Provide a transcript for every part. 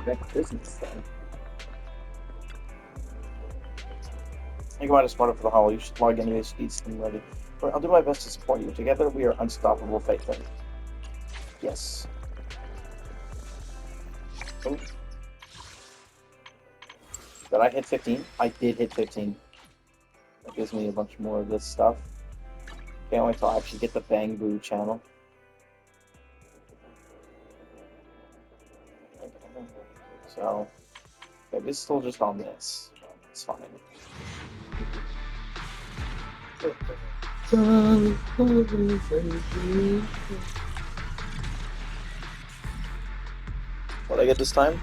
next business then. Think about it smarter for the hall. You should log into the speeds and ready. But I'll do my best to support you. Together we are unstoppable, Faith. Yes. Oh. Did I hit 15? I did hit 15. That gives me a bunch more of this stuff. Can't wait till I actually get the Bang Boo channel. So, okay, this is still just on this. It's fine. What did I get this time?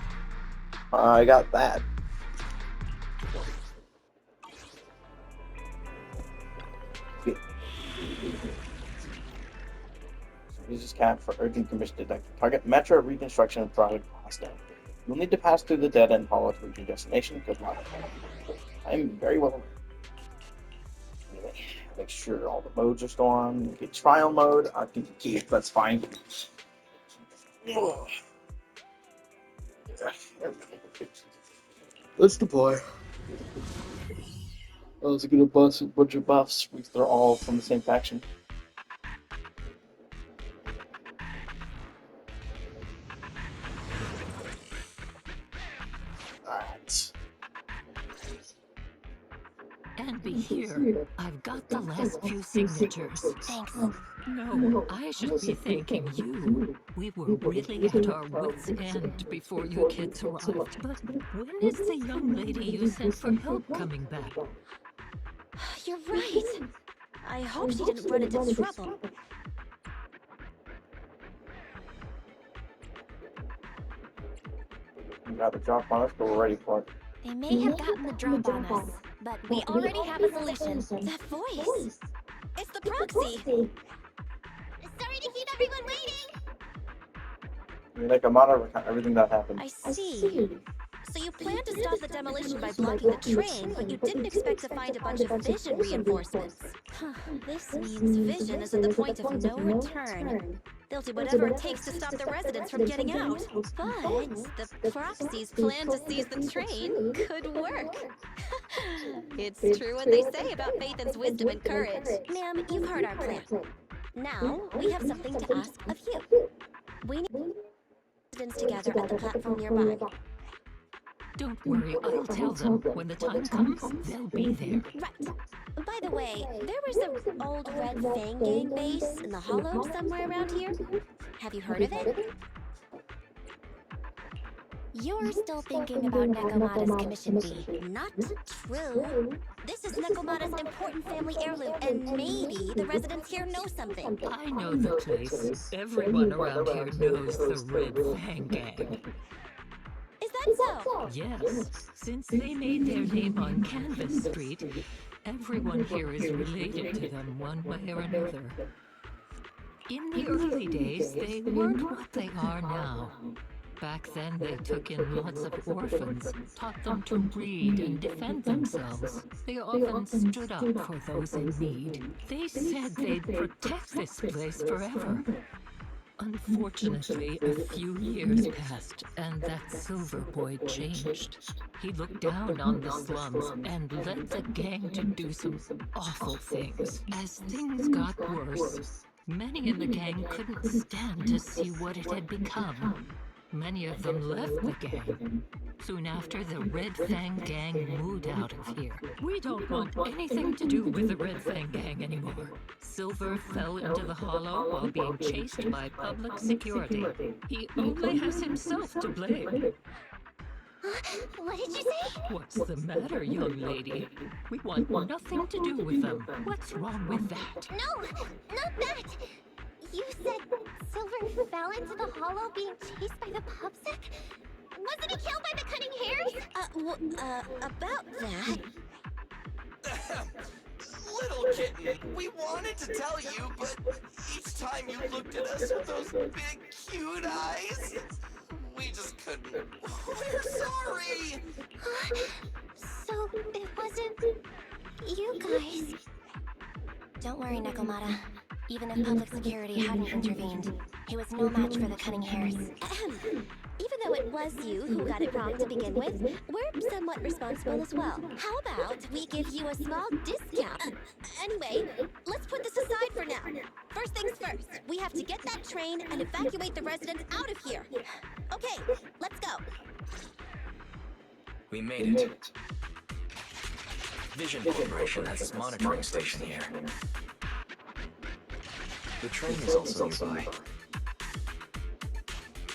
I got that. Use this cap for urgent commission detected. Target Metro Reconstruction Project Boston. You'll need to pass through the dead-end hollow to reach your destination. Good luck. I'm very well aware. Anyway, make sure all the modes are still on. Get trial mode. I can keep. That's fine. Let's deploy. Oh, it's a good bunch of buffs. They're all from the same faction. Alright. And be here. I've got the last few signatures. Thanks. No, I should be thanking you. We were really at our wits' end before you kids arrived. But when is the young lady you sent for help coming back? You're right. I hope she didn't run into trouble. You got the drop on us, but we're ready for it. They may have gotten the drop on us, but we already have a solution. That voice. It's the proxy. Sorry to keep everyone waiting. You make a monitor of everything that happened. I see. So you planned to stop the demolition by blocking the train, but you didn't expect to find a bunch of vision reinforcements. This means vision is at the point of no return. They'll do whatever it takes to stop the residents from getting out. But the proxy's plan to seize the train could work. It's true what they say about Phaethon's wisdom and courage. Ma'am, you've heard our plan. Now, we have something to ask of you. We need residents together at the platform nearby. Don't worry, I'll tell them. When the time comes, they'll be there. Right. By the way, there was an old Red Fang Gang base in the hollow somewhere around here. Have you heard of it? You're still thinking about Nekomata's Commission B. Not true. This is Nekomata's important family heirloom, and maybe the residents here know something. I know the place. Everyone around here knows the Red Fang Gang. Is that so? Yes, since they made their name on Canvas Street, everyone here is related to them one way or another. In the early days, they weren't what they are now. Back then, they took in lots of orphans, taught them to read and defend themselves. They often stood up for those in need. They said they'd protect this place forever. Unfortunately, a few years passed, and that Silver Boy changed. He looked down on the slums and led the gang to do some awful things. As things got worse, many in the gang couldn't stand to see what it had become. Many of them left the gang. Soon after, the Red Fang Gang moved out of here. We don't want anything to do with the Red Fang Gang anymore. Silver fell into the hollow while being chased by public security. He only has himself to blame. What did you say? What's the matter, young lady? We want nothing to do with them. What's wrong with that? No, not that. You said Silver fell into the hollow being chased by the pubsec? Wasn't he killed by the cutting hairs? About that. Little kitten, we wanted to tell you, but each time you looked at us with those big, cute eyes, we just couldn't. We're sorry! So it wasn't you guys. Don't worry, Nekomata. Even if public security hadn't intervened, he was no match for the cutting hairs. Even though it was you who got it wrong to begin with, we're somewhat responsible as well. How about we give you a small discount? Anyway, let's put this aside for now. First things first, we have to get that train and evacuate the residents out of here. Okay, let's go. We made it. Vision Corporation has its monitoring station here. The train is also nearby.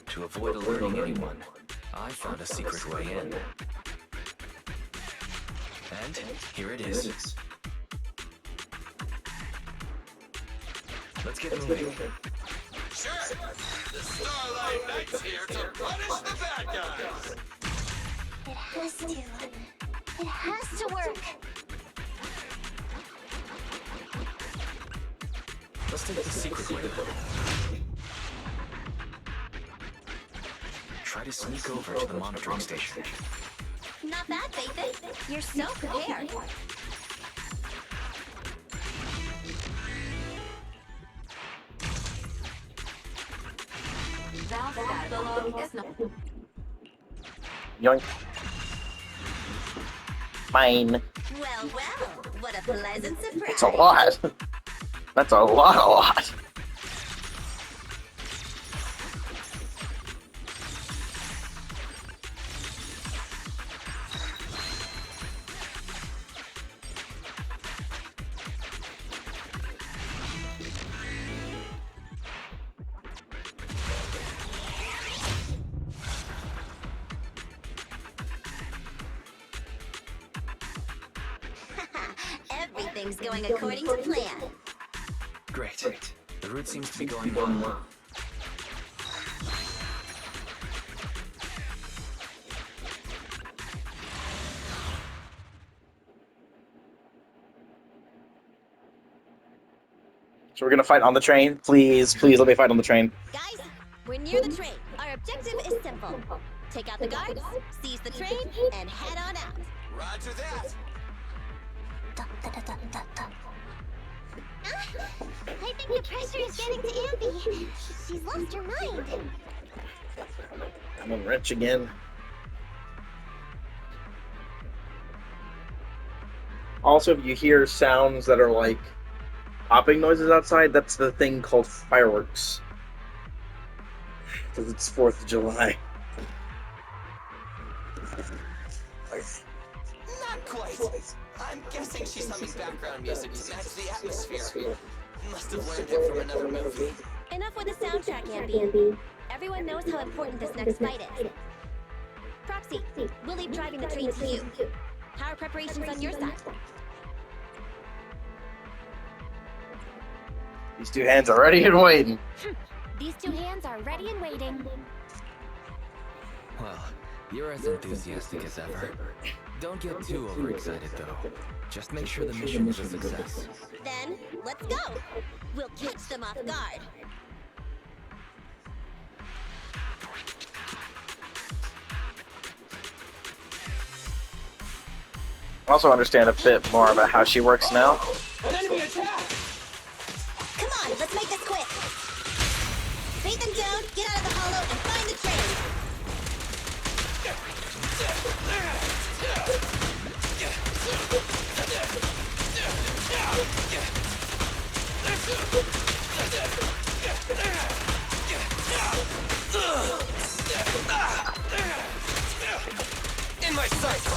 To avoid alerting anyone, I found a secret way in. And here it is. Let's get moving. Sure. The Starlight Knight's here to punish the bad guys. It has to. It has to work. Let's take the secret way. Try to sneak over to the monitoring station. Not bad, Nathan. You're so prepared. Yoink. Mine. Well, what a pleasant surprise. It's a lot. That's a lot. Everything's going according to plan. Great. The route seems to be going well. So we're gonna fight on the train? Please, please let me fight on the train. Guys, we're near the train. Our objective is simple. Take out the guards, seize the train, and head on out. Roger that. I think the pressure is getting to Ambi. She's lost her mind. I'm in wrench again. Also, if you hear sounds that are like popping noises outside, that's the thing called fireworks. Because it's 4th of July. Not quite. I'm guessing she's humming background music to match the atmosphere. Must have learned it from another movie. Enough with the soundtrack, Ambi. Everyone knows how important this next fight is. Proxy, we'll leave driving the train to you. How are preparations on your side? These two hands are ready and waiting. These two hands are ready and waiting. Well, you're as enthusiastic as ever. Don't get too overexcited, though. Just make sure the mission is a success. Then, let's go! We'll catch them off guard. I also understand a bit more about how she works now. An enemy attack! Come on, let's make this quick! Bait them down, get out of the hollow, and find the train! In my sights!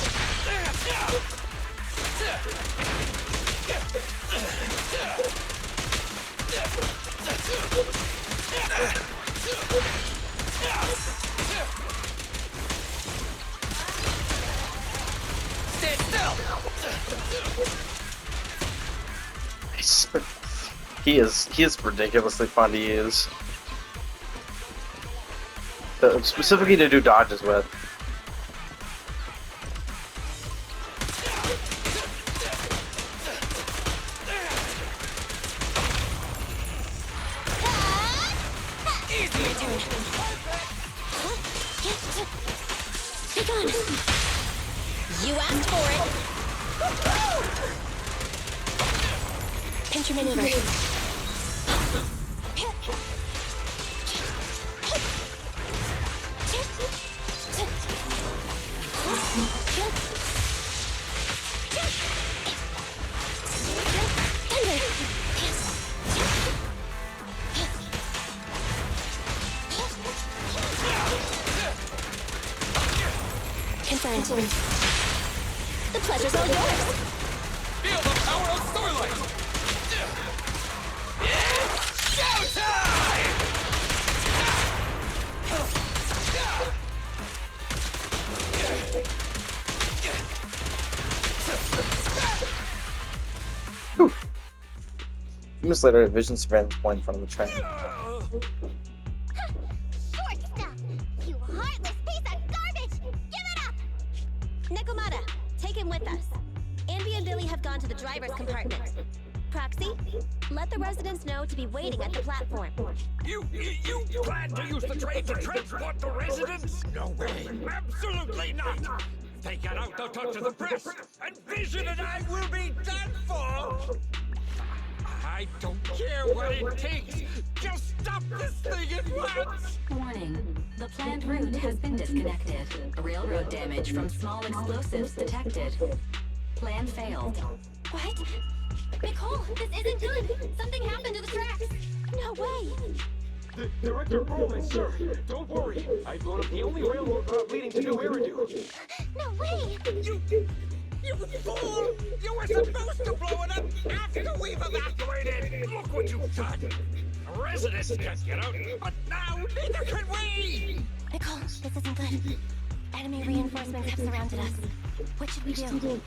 Stand still! He is ridiculously fun to use. Specifically to do dodges with. Take on! You asked for it! Pinch your maneuver. friend. The pleasure's all yours. Feel the power of Starlight! It's showtime! Minutes later, a vision surveillance point in front of the train. Short stuff! You heartless piece of garbage! Give it up! Nekomata, take him with us. Anby and Billy have gone to the driver's compartment. Proxy, let the residents know to be waiting at the platform. You plan to use the train to transport the residents? No way. Absolutely not. They get out, they'll talk to the press, and Vision and I will be done for. I don't care what it takes. Just stop this thing at once. Warning. The planned route has been disconnected. Railroad damage from small explosives detected. Plan failed. What? Nicole, this isn't good! Something happened to the tracks! No way! Director Perlman, sir. Don't worry. I've blown up the only railroad route leading to New Eridu. No way! You fool! You were supposed to blow it up after we've evacuated! Look what you've done! Residents can't get out, but now neither can we! Nicole, this isn't good. Enemy reinforcements have surrounded us. What should we do? Damn it.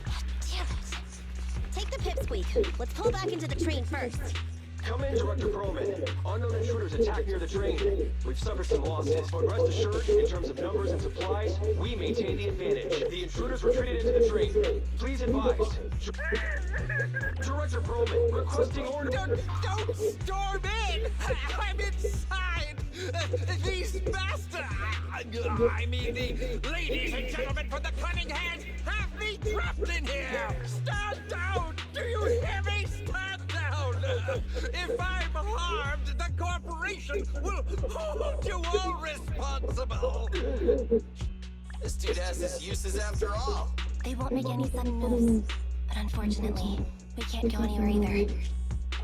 Take the pipsqueak. Let's pull back into the train first. Come in, Director Perlman. Unknown intruders attacked near the train. We've suffered some losses, but rest assured, in terms of numbers and supplies, we maintain the advantage. The intruders retreated into the train. Please advise. Director Perlman, requesting order. Don't storm in! I'm inside! These I mean the ladies and gentlemen from the Cunning Hands have me trapped in here! Stand down! Do you hear me? Stand down! If I'm harmed, the corporation will hold you all responsible! This dude has his uses after all. They won't make any sudden moves. But unfortunately, we can't go anywhere either.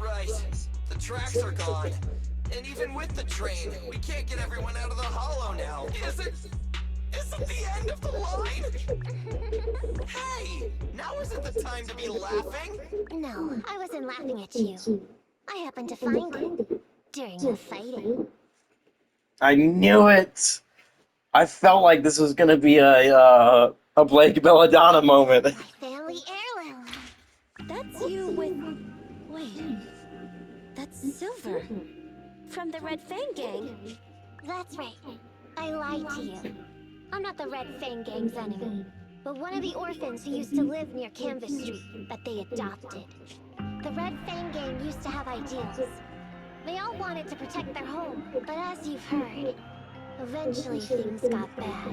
Right. The tracks are gone. And even with the train, we can't get everyone out of the hollow now. Is it the end of the line? Hey! Now isn't the time to be laughing! No, I wasn't laughing at you. I happened to find it during the fighting. I knew it! I felt like this was gonna be a Blake Belladonna moment. My family heirloom. That's you with... Wait. That's Silver. From the Red Fang Gang. That's right. I lied to you. I'm not the Red Fang Gang's enemy, but one of the orphans who used to live near Canvas Street that they adopted. The Red Fang Gang used to have ideals. They all wanted to protect their home, but as you've heard, eventually things got bad.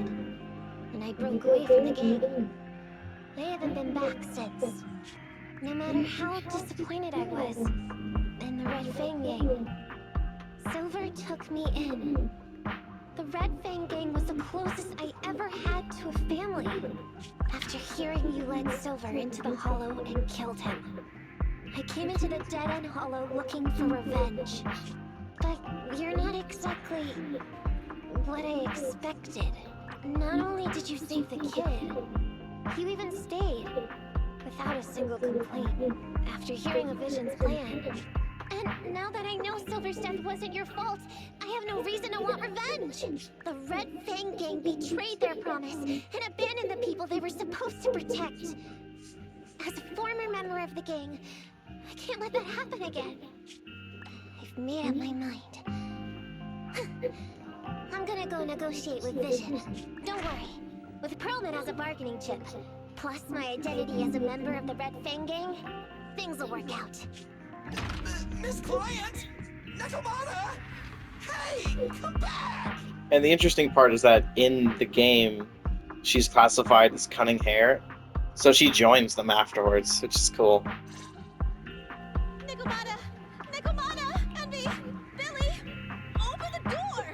And I broke away from the gang. They haven't been back since. No matter how disappointed I was in the Red Fang Gang, Silver took me in. The Red Fang Gang was the closest I ever had to a family. After hearing you led Silver into the Hollow and killed him, I came into the dead-end Hollow looking for revenge. But you're not exactly what I expected. Not only did you save the kid, you even stayed without a single complaint after hearing of Vision's plan. And now that I know Silver's death wasn't your fault, I have no reason to want revenge! The Red Fang Gang betrayed their promise and abandoned the people they were supposed to protect. As a former member of the gang, I can't let that happen again. I've made up my mind. I'm gonna go negotiate with Vision. Don't worry. With Perlman as a bargaining chip, plus my identity as a member of the Red Fang Gang, things will work out. Miss Client! Nekomata! Hey! Come back! And the interesting part is that in the game, she's classified as cunning hair, so she joins them afterwards, which is cool. Nekomata! Nekomata! Envy! Billy! Open the door!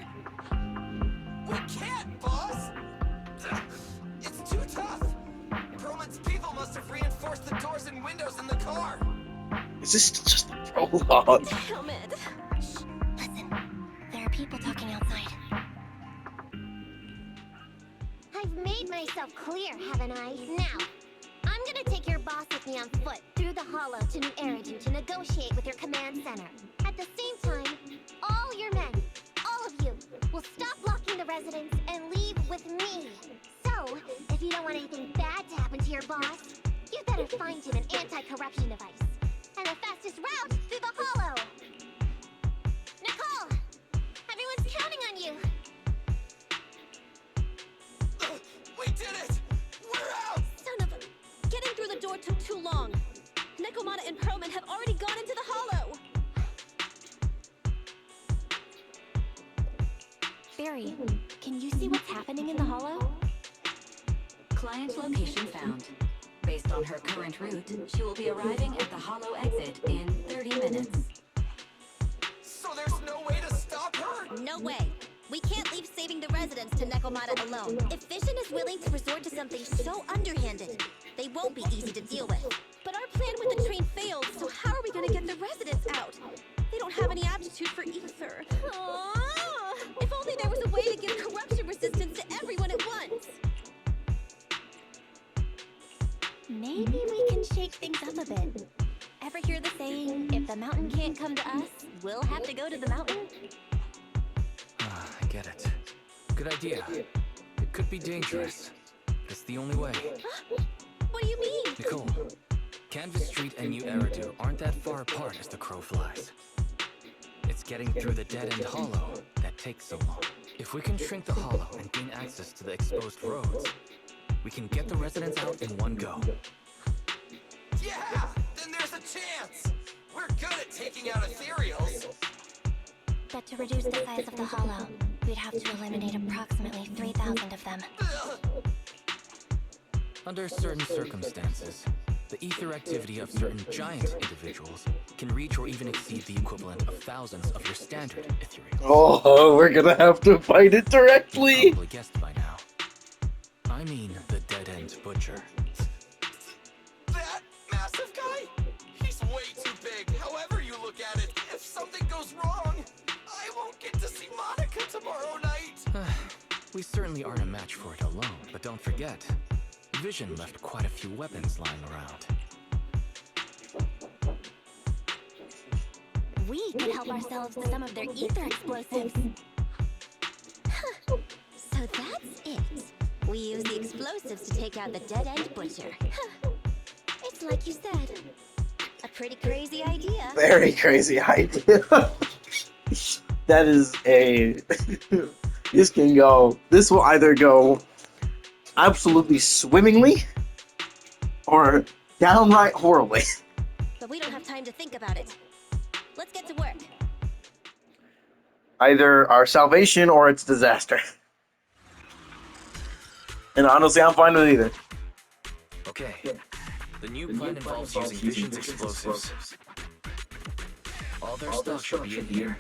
We can't, boss! It's too tough! Perlman's people must have reinforced the doors and windows in the car! Is this just a prologue? Damn it! Shh! Listen. There are people talking outside. Hi, I've made myself clear, haven't I? Now, I'm gonna take your boss with me on foot through the hollow to New Eridu to negotiate with your command center. At the same time, all your men, all of you, will stop blocking the residents and leave with me. So, if you don't want anything bad to happen to your boss, you better find him an anti-corruption device. And the fastest route through the hollow. Nicole! Everyone's counting on you! We did it! We're out! Son of a... Getting through the door took too long. Nekomata and Perlman have already gone into the hollow. Barry, can you see what's happening in the hollow? Client location found. Based on her current route, she will be arriving at the hollow exit in 30 minutes. So there's no way to stop her? No way. We can't leave saving the residents to Nekomata alone. If Vision is willing to resort to something so underhanded, they won't be easy to deal with. But our plan with the train failed, so how are we gonna get the residents out? They don't have any aptitude for ether. Aww. If only there was a way to give corruption resistance to everyone at once. Maybe we can shake things up a bit. Ever hear the saying, if the mountain can't come to us, we'll have to go to the mountain? I get it. Good idea. It could be dangerous. It's the only way. What do you mean? Nicole, Canvas Street and New Eridu aren't that far apart as the crow flies. It's getting through the dead-end hollow that takes so long. If we can shrink the hollow and gain access to the exposed roads, we can get the residents out in one go. Yeah! Then there's a chance! We're good at taking out ethereals! But to reduce the size of the hollow, we'd have to eliminate approximately 3,000 of them. Under certain circumstances, the ether activity of certain giant individuals can reach or even exceed the equivalent of thousands of your standard ethereals. Oh, we're gonna have to fight it You directly! probably guessed by now. I mean the dead-end butcher. That massive guy? He's way too big, however you look at it. If something goes wrong, I won't get to see Monica tomorrow night! We certainly aren't a match for it alone, but don't forget, Vision left quite a few weapons lying around. We could help ourselves with some of their ether explosives. So that's it. We use the explosives to take out the dead-end butcher. It's like you said. A pretty crazy idea. Very crazy idea. That is a... This will either go absolutely swimmingly or downright horribly. But we don't have time to think about it. Let's get to work. Either our salvation or its disaster. And honestly, I'm fine with either. Okay. The new plan involves using Vision's explosives. All their stuff should be in here.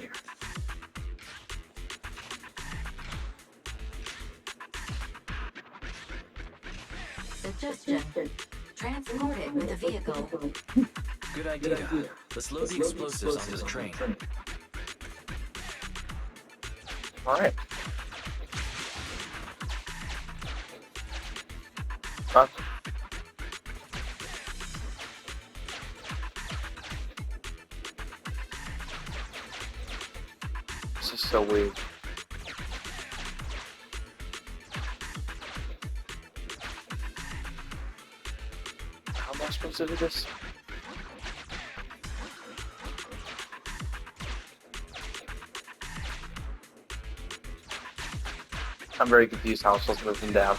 Suggestion. Transport it with a vehicle. Good idea. Let's load the explosives onto the train. Alright. Huh? This is so weird. How am I supposed to do this? I'm very confused how I'm supposed to move them down.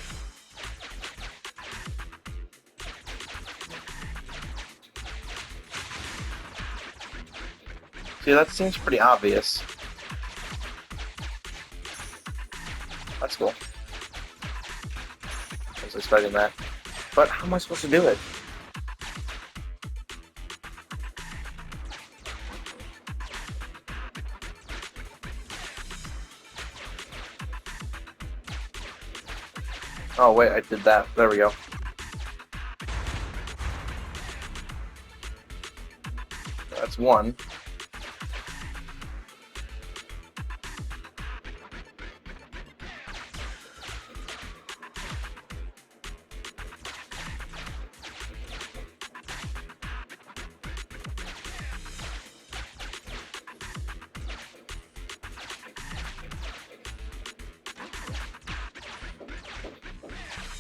See, that seems pretty obvious. That's cool. I was expecting that. But how am I supposed to do it? Oh wait, I did that. There we go. That's one.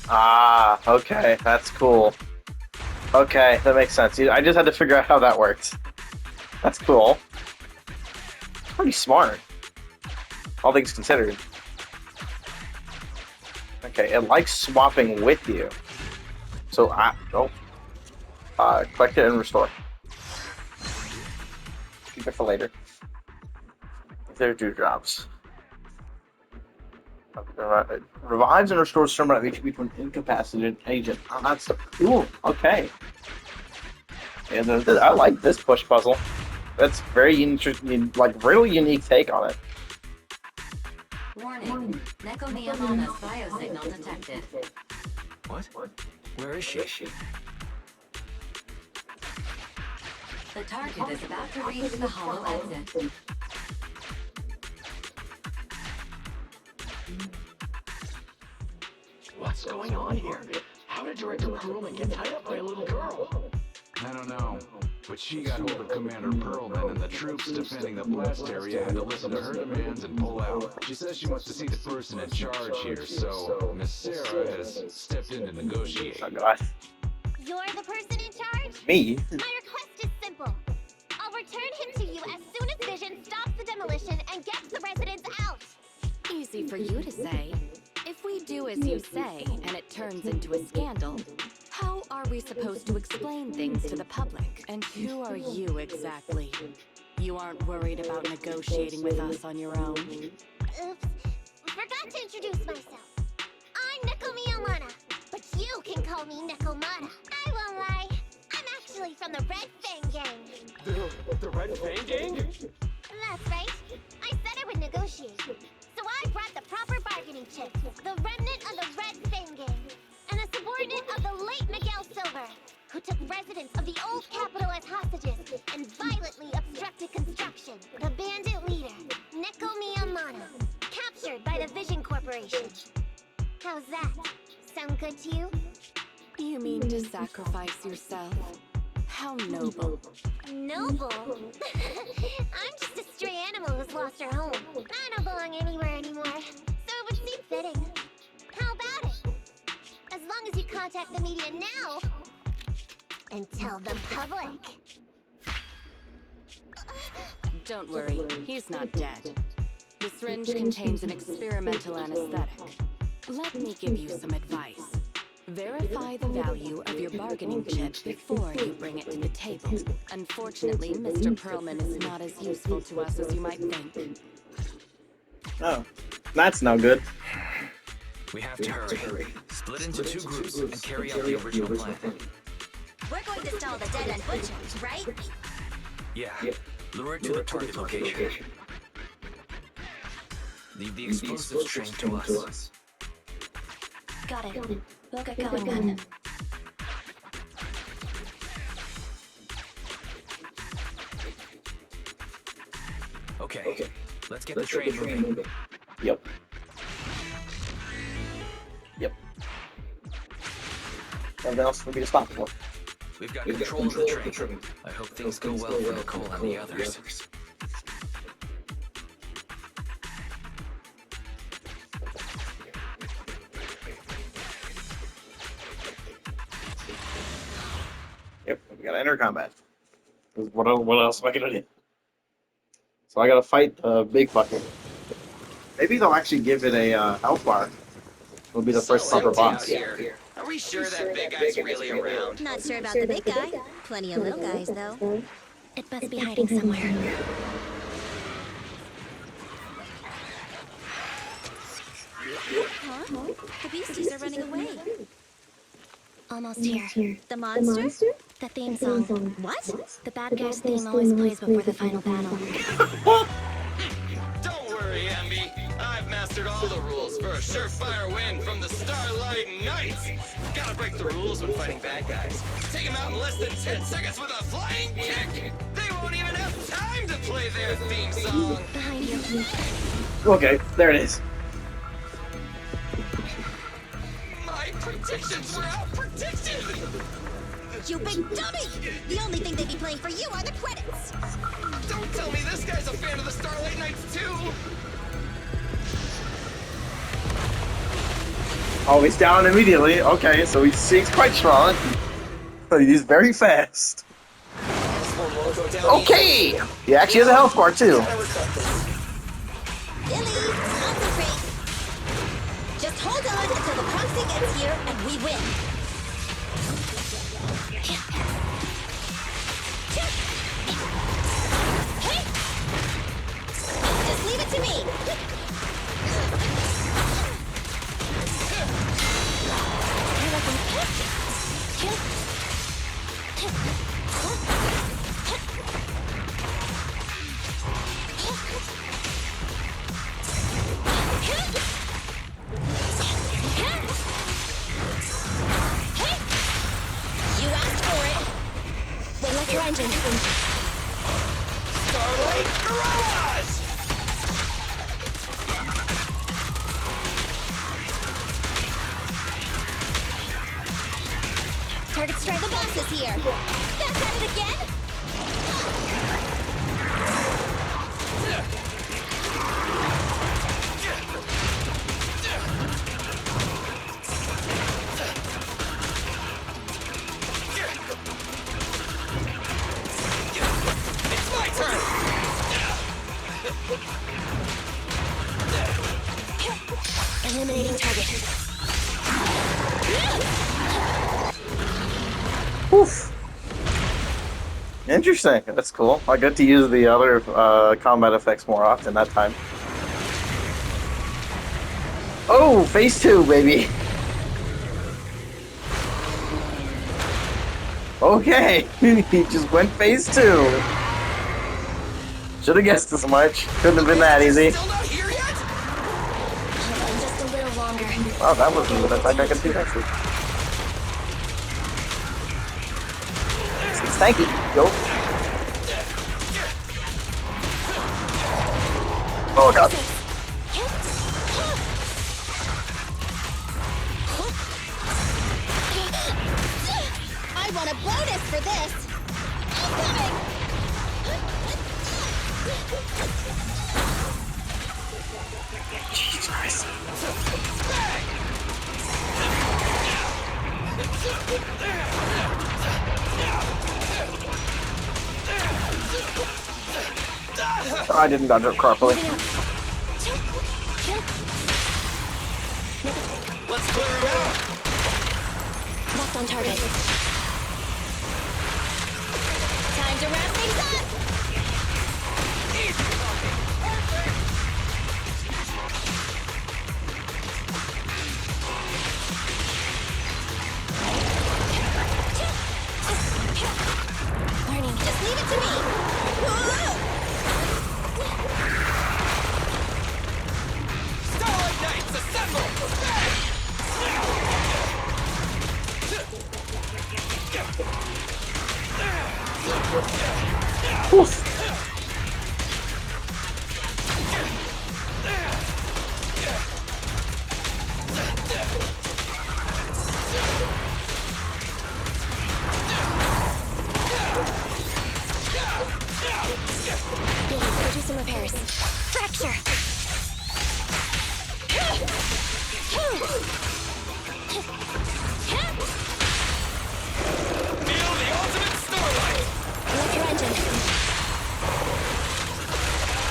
Ah, okay, that's cool. Okay, that makes sense. I just had to figure out how that works. That's cool. Pretty smart. All things considered. Okay, it likes swapping with you. So collect it and restore. Keep it for later. They're dewdrops. It revives and restores some amount of HP to an incapacitated agent. Oh, that's cool. Okay. And I like this push puzzle. That's very interesting, like really unique take on it. Warning. Nekomiamana's biosignal detected. What? Where is she? The target is about to reach the hollow exit. What's going on here? How did Director Perlman get tied up by a little girl? I don't know, but she got hold of Commander Perlman, and the troops defending the blast area had to listen to her demands and pull out. She says she wants to see the person in charge here, so Miss Sarah has stepped in to negotiate. Oh god. You're the person in charge? Me? My request is simple. I'll return him to you as soon as Vision stops the demolition and gets the residents out. Easy for you to say. If we do as you say, and it turns into a scandal, how are we supposed to explain things to the public? And who are you exactly? You aren't worried about negotiating with us on your own? Oops. Forgot to introduce myself. I'm Nekomiamana, but you can call me Nekomata. I won't lie. I'm actually from the Red Fang Gang. The Red Fang Gang? That's right. I said I would negotiate. So I brought the proper bargaining chip, the remnant of the Red Fang Gang, and a subordinate of the late Miguel Silver, who took residents of the old capital as hostages and violently obstructed construction. The bandit leader, Nekomiamana, captured by the Vision Corporation. How's that? Sound good to you? You mean to sacrifice yourself? How noble. Noble? I'm just a stray animal who's lost her home. I don't belong anywhere anymore, so it would seem fitting. How about it? As long as you contact the media now and tell the public. Don't worry, he's not dead. The syringe contains an experimental anesthetic. Let me give you some advice. Verify the value of your bargaining chip before you bring it to the table. Unfortunately, Mr. Perlman is not as useful to us as you might think. Oh, that's no good. We have to hurry. Split into two groups and carry out the original plan. We're going to stall the dead and butchers, right? Yeah. Lure it to the target location. Leave the explosives train to us. Got it. We'll get going then. Okay. Let's get the train moving. Yep. Something else for me to stop for. We've got control of the train. I hope things go well for Nicole and the others. Yep, we gotta enter combat. What else am I gonna do? So I gotta fight the big fucker. Maybe they'll actually give it a health bar. It'll be the first proper boss. Are we sure that big guy's really around? Not sure about the big guy. Plenty of little guys, though. It must be hiding somewhere. Huh? The beasties are running away. Almost here. The monster? The theme song. What? The bad guy's theme always plays before the final battle. Don't worry, Emby. I've mastered all the rules for a surefire win from the Starlight Knights. Gotta break the rules when fighting bad guys. Take them out in less than 10 seconds with a flying kick. They won't even have time to play their theme song. Behind you. Okay, there it is. My predictions were out predicted. You big dummy! The only thing they'd be playing for you are the credits. Don't tell me this guy's a fan of the Starlight Knights too. Oh, he's down immediately. Okay, so he's quite strong. But he's very fast. This one won't go down Okay! He actually has a health bar, too. Billy, concentrate. Just hold on until the proxy gets here and we win. Just leave it to me. You asked for it. Then let your engine. Starlight Garage! Target strike. The boss is here. Back at it again. It's my turn! Eliminating target. Oof. Interesting. That's cool. I get to use the other combat effects more often that time. Oh, phase 2, baby. Okay, he just went phase 2. Should have guessed as much. Couldn't have been that easy. Still not here yet? Hold on just a little longer. Wow, that wasn't an attack I could do actually. It's tanky. Go. Oh god. I want a bonus for this. Incoming. Jesus Christ. Oh, I didn't dodge it properly. Let's clear him out! That's on target. Time to wrap things up. Warning, just leave it to me. Whoa! Starlight Knights, assemble! Oof. Billy, go do some repairs. Fracture! Feel the ultimate Starlight! Left your engine.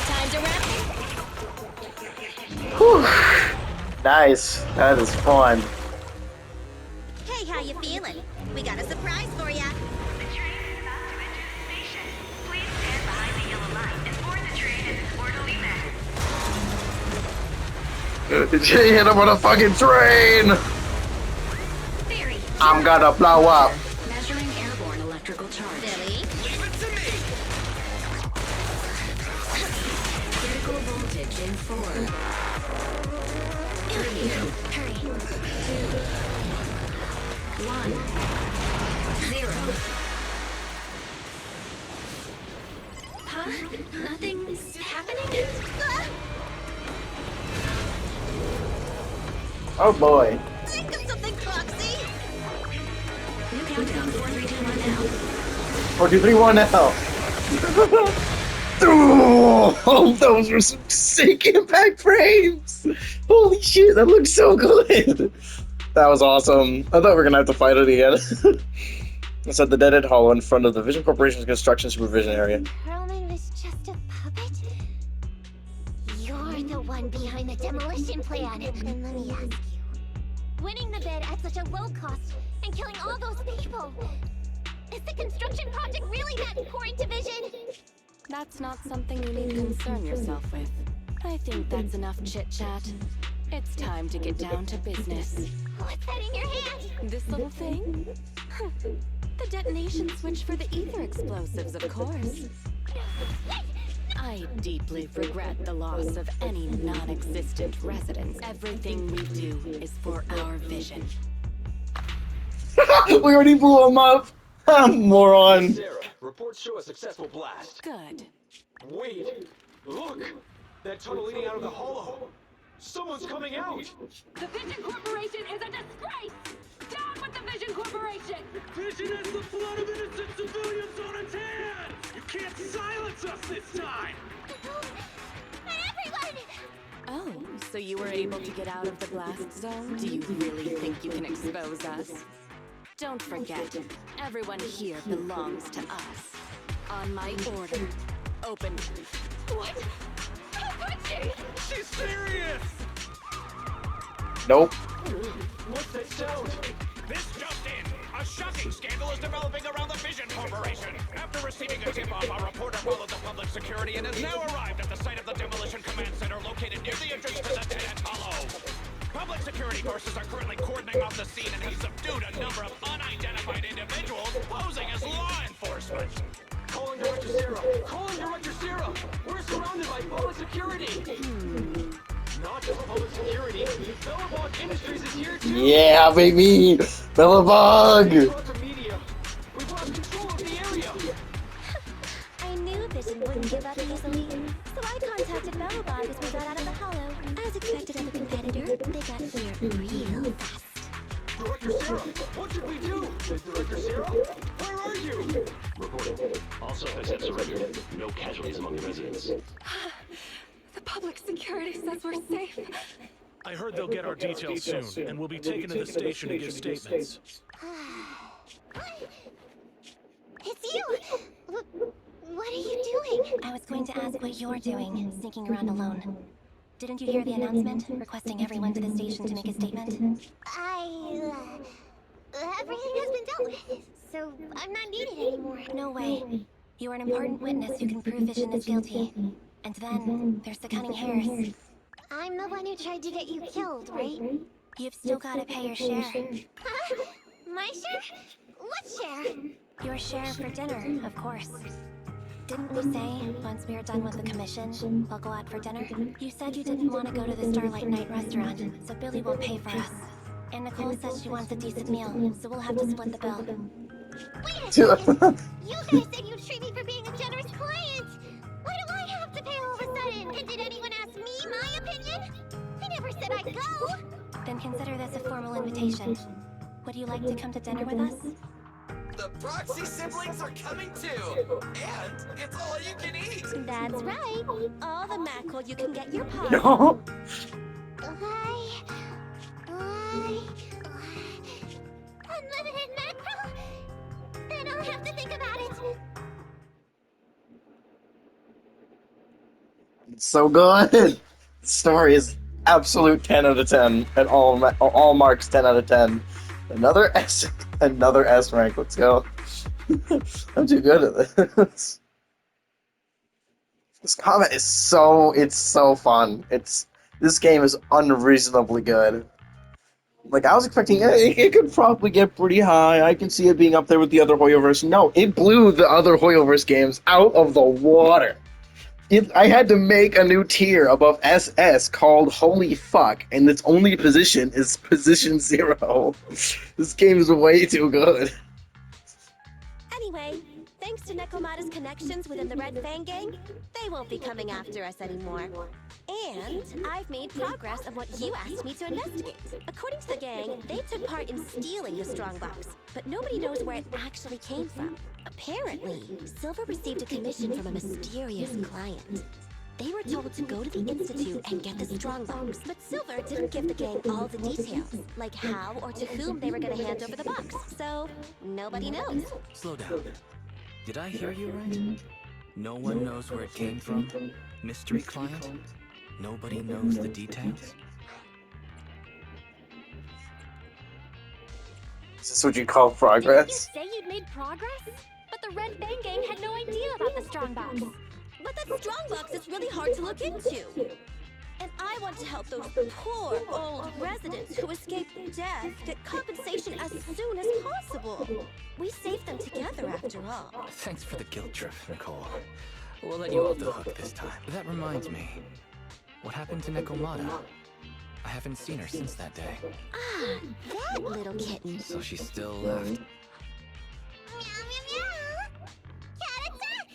Time to wrap. Whew. Nice. That is fun. Hey, how you feeling? We got a surprise for ya. The train is about to enter the station. Please stand behind the yellow line and board the train in an orderly manner. She hit him with a fucking train! Theory. I'm gonna blow up. Measuring airborne electrical charge. Billy? Leave it to me! Critical voltage in 4, 3, Hurry. 2, 1, 0. Huh? Nothing's happening? Oh boy. Think of something, Foxy! New countdown, 4, 3, 2, 1 now. 4, 2, 3, 1 now. Oh, those were some sick impact frames. Holy shit, that looks so good. That was awesome. I thought we were gonna have to fight it again. It's at the Dead End Hollow in front of the Vision Corporation's construction supervision area. Perlman was just a puppet? You're the one behind the demolition plan. And let me ask you. Winning the bid at such a low cost and killing all those people. Is the construction project really that important to Vision? That's not something you need to concern yourself with. I think that's enough chit-chat. It's time to get down to business. What's that in your hand? This little thing? The detonation switch for the ether explosives, of course. I deeply regret the loss of any non-existent residents. Everything we do is for our vision. We already blew him up! Moron! Sarah, reports show a successful blast. Good. Wait! Look! That tunnel leading out of the hollow! Someone's coming out! The Vision Corporation is a disgrace! Down with the Vision Corporation! Vision has the blood of innocent civilians on its hands! You can't silence us this time! Everyone! Oh, so you were able to get out of the blast zone? Do you really think you can expose us? Don't forget, everyone here belongs to us. On my order, open. What? How could she? She's serious! Nope. What's that sound? This just in! A shocking scandal is developing around the Vision Corporation. After receiving a tip-off, our reporter followed the public security and has now arrived at the site of the Demolition Command Center located near the entrance to the Dead End Hollow. Public security forces are currently cordoning off the scene and have subdued a number of unidentified individuals posing as law enforcement. Calling Director Sarah! Calling Director Sarah! We're surrounded by public security! Not just public security, Bellabog Industries is here too! Yeah, baby! Bellabog! From media. We've lost control of the area! I knew Vision wouldn't give up easily, so I contacted Bellabog as we got out of the hollow. As expected of a competitor, they got here real fast. Director Sarah, what should we do? Director Sarah, where are you? Reporting. All suspects have surrendered. No casualties among the residents. The public security says we're safe. I heard they'll get our details soon, and we'll be taken to the station to give statements. It's you! What are you doing? I was going to ask what you're doing, sneaking around alone. Didn't you hear the announcement, requesting everyone to the station to make a statement? Everything has been dealt with, so I'm not needed anymore. No way. You are an important witness who can prove Vision is guilty. And then, there's the cunning hares. I'm the one who tried to get you killed, right? You've still got to pay your share. Huh? My share? What share? Your share for dinner, of course. Didn't we say, once we are done with the commission, we'll go out for dinner? You said you didn't want to go to the Starlight Night restaurant, so Billy will pay for us. And Nicole says she wants a decent meal, so we'll have to split the bill. Wait a second! You guys said you'd treat me for being a generous client! Why do I have to pay all of a sudden? And did anyone ask me my opinion? I never said I'd go! Then consider this a formal invitation. Would you like to come to dinner with us? The Proxy siblings are coming too! And it's all you can eat! That's right. All the mackerel you can get your pie. No. Unlimited mackerel? Then I'll have to think about it. It's so good! The story is absolute 10 out of 10. And all marks 10 out of 10. Another S rank. Let's go. I'm too good at this. This combat is so fun. This game is unreasonably good. Like, I was expecting it could probably get pretty high. I can see it being up there with the other Hoyoverse. No, it blew the other Hoyoverse games out of the water. I had to make a new tier above SS called Holy Fuck, and its only position is position 0. This game is way too good. Anyway, thanks to Nekomata's connections within the Red Fang gang, they won't be coming after us anymore. And I've made progress on what you asked me to investigate. According to the gang, they took part in stealing the Strongbox, but nobody knows where it actually came from. Apparently, Silver received a commission from a mysterious client. They were told to go to the Institute and get the strongbox, but Silver didn't give the gang all the details, like how or to whom they were gonna hand over the box, so nobody knows. Slow down. Did I hear you right? No one knows where it came from? Mystery client? Nobody knows the details? Is this what you call progress? Didn't you say you'd made progress? But the Red Fang gang had no idea about the strongbox. But that strongbox is really hard to look into. And I want to help those poor old residents who escaped death get compensation as soon as possible. We saved them together after all. Thanks for the guilt trip, Nicole. We'll let you off the hook this time. That reminds me. What happened to Nekomata? I haven't seen her since that day. Ah, that little kitten. So she still left. Meow, meow, meow. Cat attack!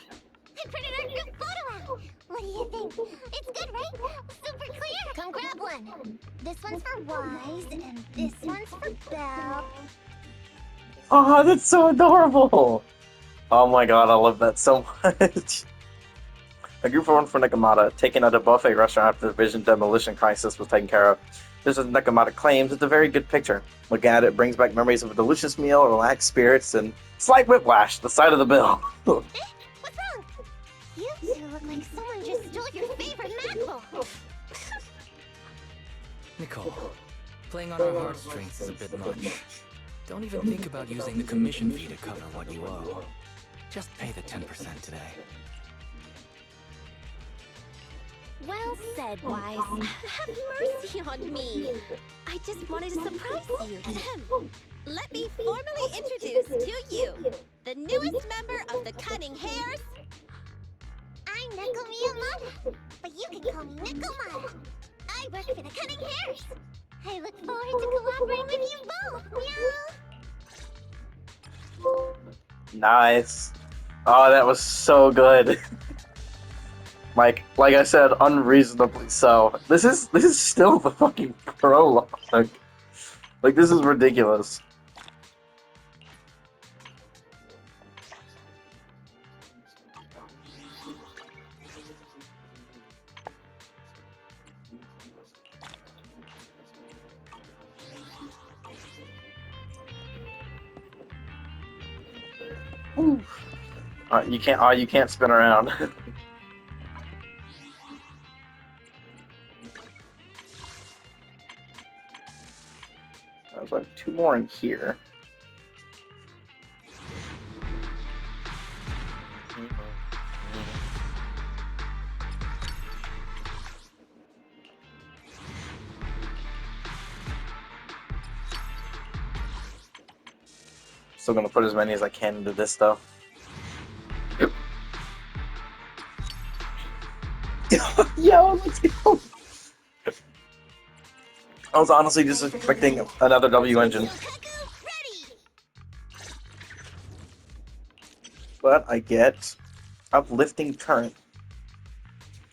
I printed our group photo out. What do you think? It's good, right? Super clear. Come grab one. This one's for Wise, and this one's for Belle. Oh, that's so adorable! Oh my god, I love that so much. A group of one for Nekomata, taken at a buffet restaurant after the Vision demolition crisis was taken care of. This, as Nekomata claims, it's a very good picture. Looking at it brings back memories of a delicious meal, relaxed spirits, and slight whiplash, the side of the bill. What's wrong? You two look like someone just stole your favorite mackerel. Nicole, playing on our heartstrings is a bit much. Don't even think about using the commission fee to cover what you owe. Just pay the 10% today. Well said, Wise. Have mercy on me. I just wanted to surprise you. Let me formally introduce to you the newest member of the Cunning Hares. I'm Nekomata, but you can call me Nekomata. I work for the Cunning Hares. I look forward to cooperating with you both. Meow. Nice. Oh, that was so good. Like I said, unreasonably so. This is still the fucking prologue. Like, this is ridiculous. You can't spin around. There's like 2 more in here. Still gonna put as many as I can into this though. Yo, let's go! I was honestly just expecting another W engine. But I get uplifting current.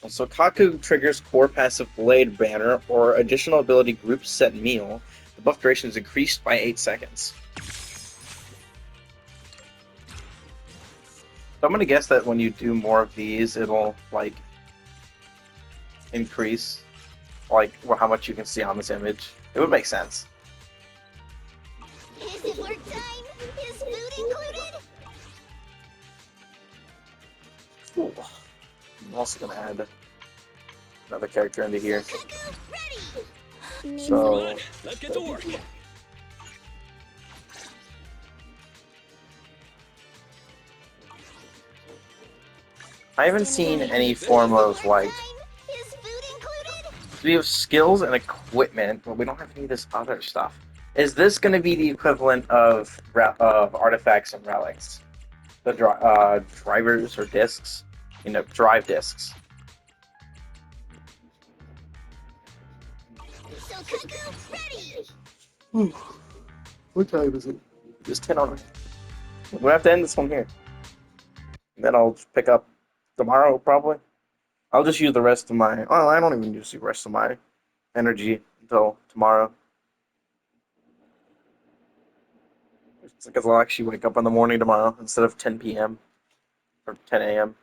So Kaku triggers core passive blade banner or additional ability group set meal. The buff duration is increased by 8 seconds. So I'm gonna guess that when you do more of these, it'll like increase like how much you can see on this image. It would make sense. Is it work time? Is food included? Cool. I'm also gonna add another character into here. So Let's get to work. I haven't seen any form of like. We have skills and equipment, but we don't have any of this other stuff. Is this going to be the equivalent of artifacts and relics? The drivers or discs? You know, drive discs. What time is it? Just 10 on. We'll have to end this one here. And then I'll pick up tomorrow, probably. I'll just use the rest of my... Well, I don't even use the rest of my energy until tomorrow. It's because I'll actually wake up in the morning tomorrow instead of 10 p.m. or 10 a.m.